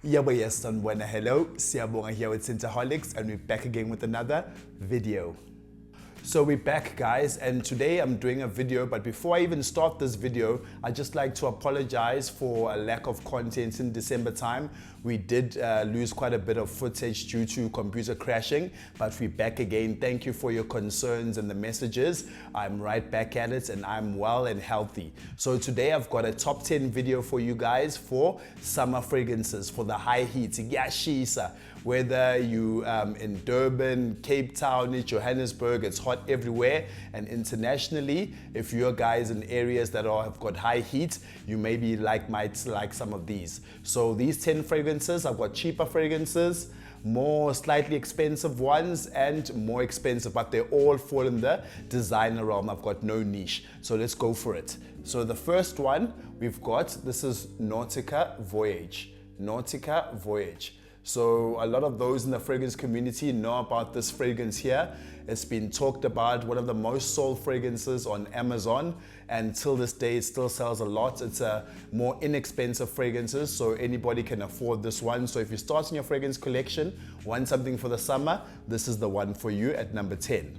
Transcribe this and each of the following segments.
Yes, hello, Siyabonga here with Scentaholics, and we're back again with another video. So we're back, guys, and today I'm doing a video, but before I even start this video, I'd just like to apologize for a lack of content in December time. We did lose quite a bit of footage due to computer crashing, but we're back again. Thank you for your concerns and the messages. I'm right back at it, and I'm well and healthy. So today I've got a top 10 video for you guys for summer fragrances, for the high heat, Yashisa. Whether you in Durban, Cape Town, Johannesburg, it's hot everywhere, and internationally, if you're guys in areas that have got high heat, you maybe might like some of these. So these 10 fragrances, I've got cheaper fragrances, more slightly expensive ones, and more expensive, but they all fall in the designer realm. I've got no niche, so let's go for it. So the first one we've got, this is Nautica Voyage. Nautica Voyage. So a lot of those in the fragrance community know about this fragrance here. It's been talked about, one of the most sold fragrances on Amazon, and till this day it still sells a lot. It's a more inexpensive fragrances, so anybody can afford this one. So if you're starting your fragrance collection, want something for the summer, this is the one for you at number 10.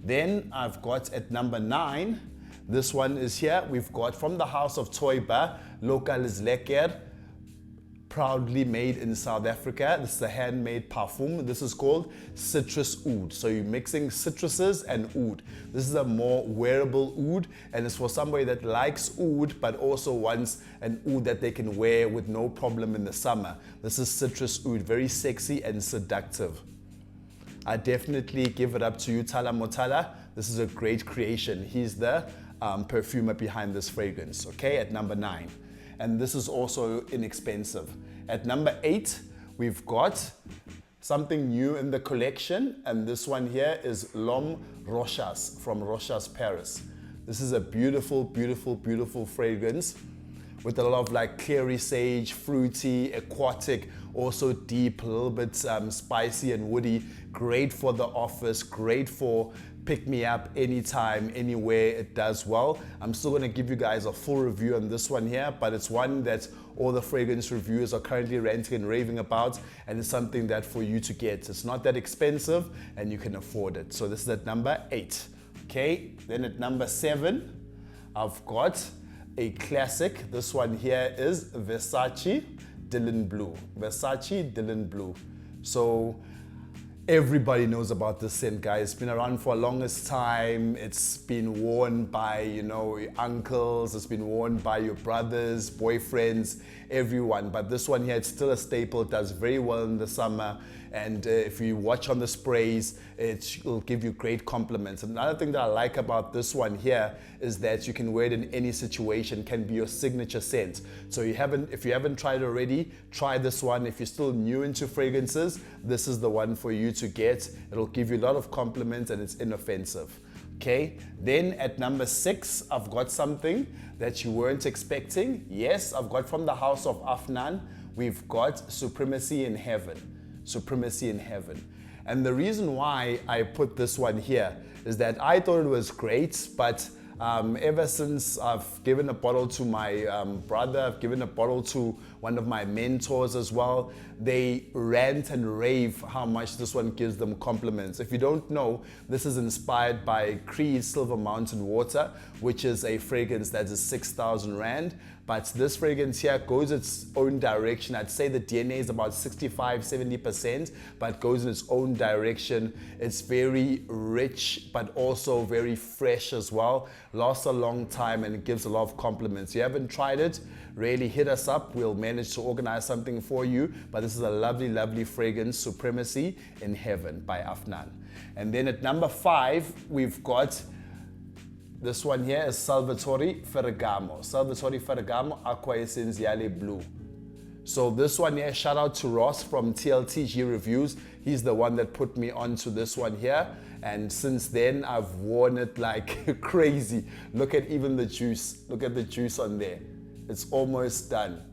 Then I've got at number 9, this one is here. We've got from the house of Toybar, Local is Lekker, proudly made in South Africa. This is a handmade parfum. This is called citrus oud. So you're mixing citruses and oud. This is a more wearable oud, and it's for somebody that likes oud but also wants an oud that they can wear with no problem in the summer. This is citrus oud, very sexy and seductive. I definitely give it up to you, Tala Motala. This is a great creation. He's the perfumer behind this fragrance, okay, at number 9. And this is also inexpensive. At number 8, we've got something new in the collection, and this one here is L'Homme Rochas from Rochas, Paris. This is a beautiful, beautiful, beautiful fragrance with a lot of clary sage, fruity, aquatic, also deep, a little bit spicy and woody. Great for the office, great for pick me up anytime, anywhere. It does well. I'm still gonna give you guys a full review on this one here, but it's one that all the fragrance reviewers are currently ranting and raving about, and it's something that for you to get. It's not that expensive and you can afford it. So this is at number 8. Okay, then at number 7, I've got a classic. This one here is Versace Bleu. Versace Bleu. So everybody knows about this scent, guys. It's been around for the longest time. It's been worn by, your uncles. It's been worn by your brothers, boyfriends, everyone. But this one here, it's still a staple. It does very well in the summer. And if you watch on the sprays, it will give you great compliments. Another thing that I like about this one here is that you can wear it in any situation. It can be your signature scent. So if you haven't tried it already, try this one. If you're still new into fragrances, this is the one for you to get. It'll give you a lot of compliments and it's inoffensive. Okay, then at number 6, I've got something that you weren't expecting. Yes, I've got from the house of Afnan, we've got Supremacy in Heaven. Supremacy in Heaven. And the reason why I put this one here is that I thought it was great, but ever since I've given a bottle to my brother, I've given a bottle to one of my mentors as well, they rant and rave how much this one gives them compliments. If you don't know, this is inspired by Creed Silver Mountain Water, which is a fragrance that is 6,000 Rand. But this fragrance here goes its own direction. I'd say the DNA is about 65–70%, but goes in its own direction. It's very rich, but also very fresh as well. Lasts a long time and it gives a lot of compliments. If you haven't tried it, really hit us up. We'll manage to organize something for you. But this is a lovely, lovely fragrance, Supremacy in Heaven by Afnan. And then at number 5, we've got this one here is Salvatore Ferragamo. Salvatore Ferragamo Acqua Essenziale Blue. So this one here, shout out to Ross from TLTG Reviews. He's the one that put me onto this one here. And since then, I've worn it like crazy. Look at even the juice. Look at the juice on there. It's almost done.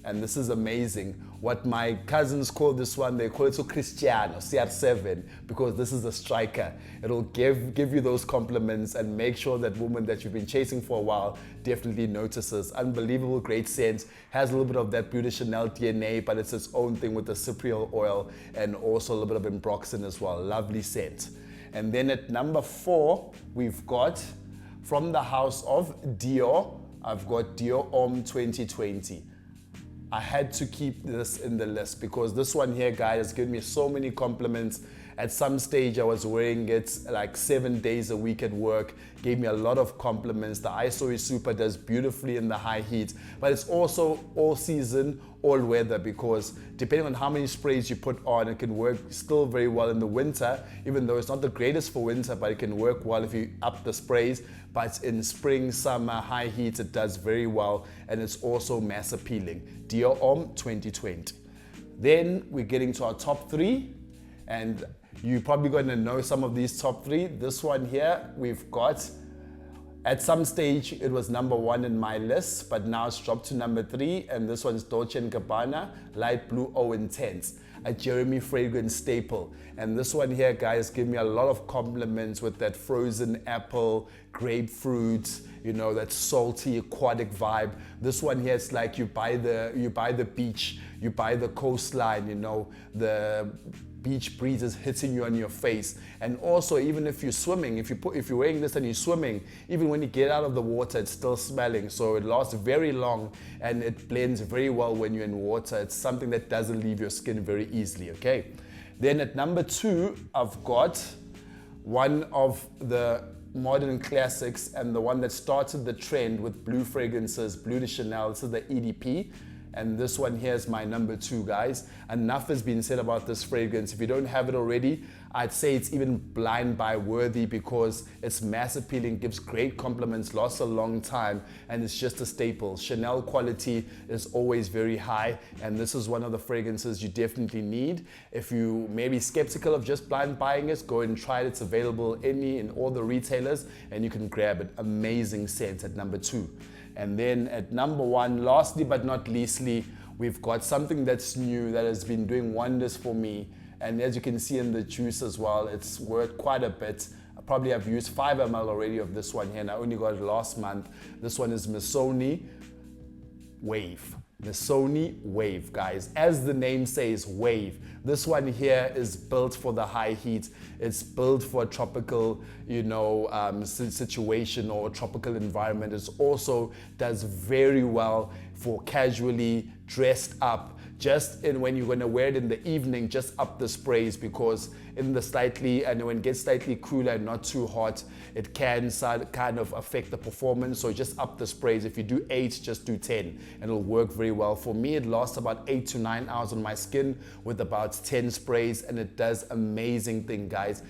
And this is amazing. What my cousins call this one, they call it so Cristiano, CR7, because this is a striker. It'll give you those compliments and make sure that woman that you've been chasing for a while definitely notices. Unbelievable, great scent. Has a little bit of that Bleu de Chanel DNA, but it's its own thing with the cypriol oil and also a little bit of ambroxan as well. Lovely scent. And then at number 4, we've got from the house of Dior, I've got Dior Homme 2020. I had to keep this in the list because this one here, guys, has given me so many compliments. At some stage, I was wearing it like 7 days a week at work. Gave me a lot of compliments. The ISO is super, does beautifully in the high heat, but it's also all season, all weather, because depending on how many sprays you put on, it can work still very well in the winter, even though it's not the greatest for winter, but it can work well if you up the sprays. But in spring, summer, high heat, it does very well, and it's also mass appealing. Dior Homme 2020. Then we're getting to our top 3, and you're probably going to know some of these top 3. This one here, we've got, at some stage, it was number 1 in my list, but now it's dropped to number 3, and this one's Dolce & Gabbana Light Blue Eau Intense, a Jeremy fragrance staple. And this one here, guys, give me a lot of compliments with that frozen apple, grapefruit, you know, that salty aquatic vibe. This one here, it's like you buy the beach, you buy the coastline, you know, the beach breezes hitting you on your face. And also, even if you're swimming, if you're wearing this and you're swimming, even when you get out of the water, it's still smelling. So it lasts very long and it blends very well when you're in water. It's something that doesn't leave your skin very easily, okay? Then at number 2, I've got one of the modern classics and the one that started the trend with blue fragrances, Bleu de Chanel. This is the EDP. And this one here is my number 2, guys. Enough has been said about this fragrance. If you don't have it already, I'd say it's even blind buy worthy because it's mass appealing, gives great compliments, lasts a long time, and it's just a staple. Chanel quality is always very high, and this is one of the fragrances you definitely need. If you may be skeptical of just blind buying it, go and try it. It's available in all the retailers, and you can grab it. Amazing scent at number 2. And then at number 1, lastly but not leastly, we've got something that's new that has been doing wonders for me. And as you can see in the juice as well, it's worth quite a bit. Probably I've used 5 ml already of this one here, and I only got it last month. This one is Missoni Wave. Missoni Wave, guys. As the name says, wave. This one here is built for the high heat. It's built for a tropical, you know, situation or tropical environment. It also does very well for casually dressed up. Just when you're going to wear it in the evening, just up the sprays, because in the when it gets slightly cooler and not too hot, it can kind of affect the performance. So just up the sprays. If you do 8, just do 10, and it'll work very well. For me, it lasts about 8 to 9 hours on my skin with about 10 sprays, and it does amazing thing, guys.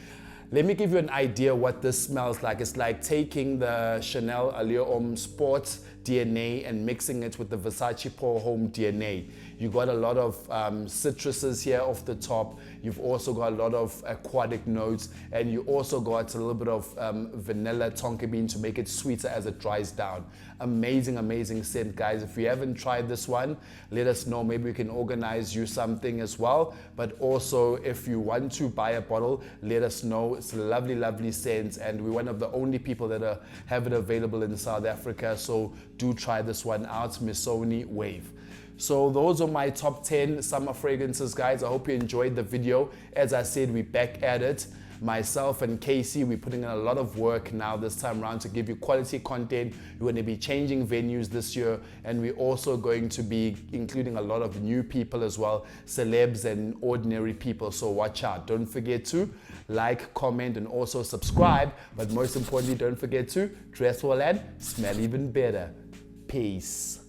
Let me give you an idea what this smells like. It's like taking the Chanel Allure Homme Sport DNA and mixing it with the Versace Pour Homme DNA. You got a lot of citruses here off the top. You've also got a lot of aquatic notes, and you also got a little bit of vanilla tonka bean to make it sweeter as it dries down. Amazing, amazing scent, guys. If you haven't tried this one, let us know. Maybe we can organize you something as well. But also, if you want to buy a bottle, let us know. It's a lovely, lovely scent, and we're one of the only people that have it available in South Africa. So do try this one out, Missoni Wave. So those are my top 10 summer fragrances, guys. I hope you enjoyed the video. As I said, we're back at it. Myself and Casey, we're putting in a lot of work now this time around to give you quality content. We're going to be changing venues this year, and we're also going to be including a lot of new people as well, celebs and ordinary people. So watch out. Don't forget to like, comment, and also subscribe. But most importantly, don't forget to dress well and smell even better. Peace.